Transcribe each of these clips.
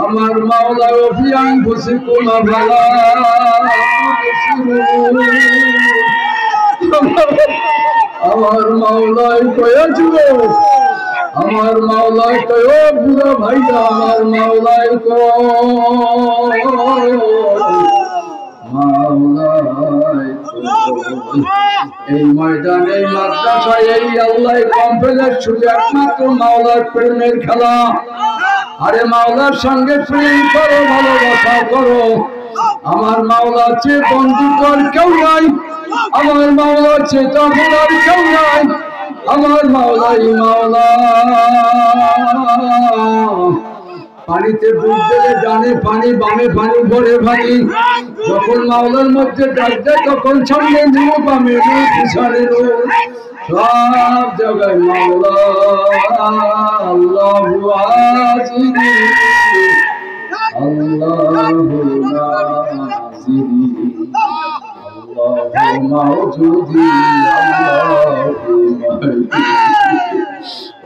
আমার মাওলা ফি আনফুসিকুম আফালা তুবসিরুন। আমার মাওলাই কয়েছিল, আমার মাওলাই কয় বুড়া ভাইরা, আমার মাওলাই এই ময়দানে এই মাদ্রাসায় এই আল্লাহ কমপ্লেক্স শুধু একমাত্র মাওলার প্রেমের খেলা। আরে মাওলার সঙ্গে প্রেম করো, ভালোবাসা করো। আমার মাওলার চেয়ে বন্ধুকর কেউ নাই, আমার মাওলার চেয়ে তফলার কেউ নাই। আমার মাওলাই মাওলা। পানিতে ডুব দিলে ডানে পানি, বামে পানি, ভরে পানি। যখন মাওলার মধ্যে ডাক দেয় তখন সামনে নূর, বামে নূর, পিছনে নূর, সব জায়গায় মাওলা। আল্লাহু আজিরি, আল্লাহু নাজিরি, আল্লাহু মাওজুদি, আল্লাহু মাইতি।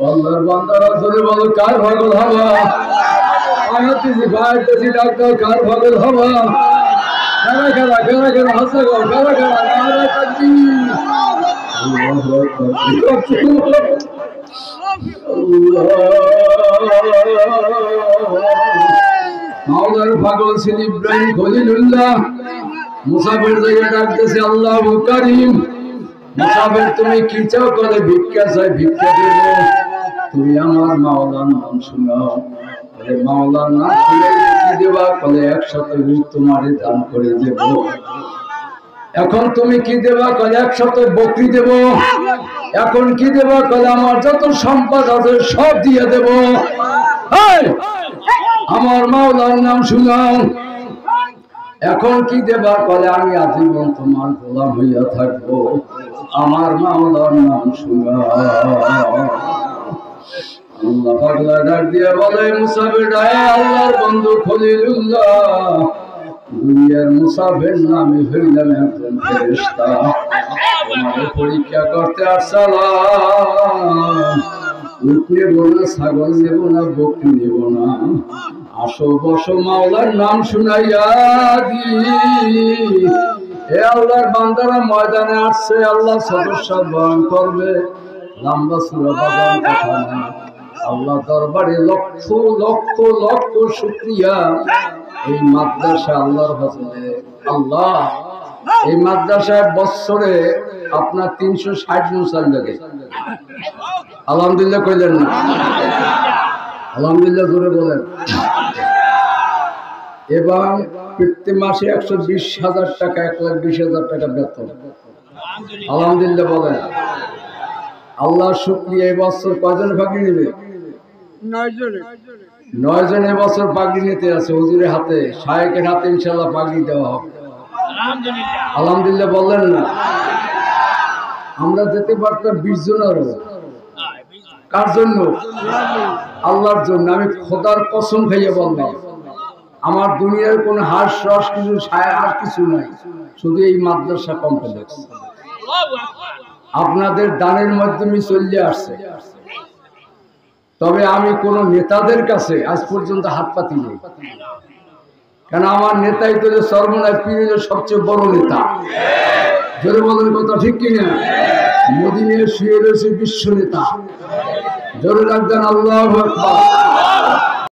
আল্লাহর বান্দারা ধরে বলো কার পাগল হবা? আয়াতিজি ভাইতেছি ডাক্তার কার পাগল হবা? কারা কারা কারা কারা হাসা গো, কারা কারা নারে তাকবীর, আল্লাহু আকবার। মাওলার পাগল ছিল ইব্রাহিম খলিলুল্লাহ। মুসাফির জায়গা ডাকতেছে আল্লাহু কারীম। মুসাফির তুমি কি চাও? করে ভিক্ষা চাই, ভিক্ষা দেব। তুমি আমার মাওলার নাম শোনাও। বলে মাওলার নাম শুনে কি দেবা? বলে 100 উট তোমারে দান করে দেব। এখন তুমি কি দেবা? বলে 100 বকরি দেব। এখন কি দেবা? বলে আমার যত সম্পদ আছে সব দিয়ে দেব। আমার মাওলার নাম শোনাও। এখন কি দেবা? বলে আমি আজীবন তোমার গোলাম হইয়া থাকবো। আমার মাওলার নাম শোনাও। আল্লাহ পাগলা ডাক দিয়ে বলে মুসাফির, আল্লাহর বন্ধু খলিলুল্লাহ, দুনিয়ার মুসাফির নামে হইলাম একজন ফেরেশতা। তোমাকে পরীক্ষা করতে আসসালাম। উট নেব না, ছাগল নেব না, বকরি নেব না। আসো বসো, মাওলার নাম শুনাইয়া দি। এ আল্লাহর বান্দারা ময়দানে আসছে, আল্লাহ সদস্য বরণ করবে। লম্বা সূরা বাজার কথা না। আল্লাহ দরবারে লক্ষ লক্ষ লক্ষ শুকরিয়া। এই মাদ্রাসা আল্লাহর ফজলে। আল্লাহ এই মাদ্রাসায় বছরে আপনার 360 মুসাল লাগে। আলহামদুলিল্লাহ কইলেন না? আলহামদুলিল্লাহ জোরে বলেন। এবং প্রতি মাসে 120,000 টাকা, 1,20,000 টাকা বেতন। আলহামদুলিল্লাহ বলেন। আল্লাহ শুকরিয়া। এই বছর কয়জন পাগড়ি নেবে? 9 জন এবছর পাগড়ি নিতে আছে। হুজুরের হাতে, শায়েখের হাতে ইনশাআল্লাহ পাগড়ি দেওয়া হবে। আলহামদুলিল্লাহ বললেন না? আমরা যেতে পারতাম 20 জনেরও। কার জন্য? আল্লাহর জন্য। আমি খোদার কসম খাইয়ে বললাম, আমার দুনিয়ার কোন হাস রস কিছু আর কিছু নাই, শুধু এই মাদ্রাসা কমপ্লেক্স আপনাদের দানের মাধ্যমে চলে আসছে। তবে আমি কোন নেতাদের কাছে আজ পর্যন্ত হাত পাতি নেই, কেন আমার নেতাই তো সর্বনায় পীরের সবচেয়ে বড় নেতা। জোরে বলেন কথা ঠিক কিনা? মদিনায় শুয়ে রয়েছে বিশ্ব নেতা। জোরে রাখবেন আল্লাহু আকবার।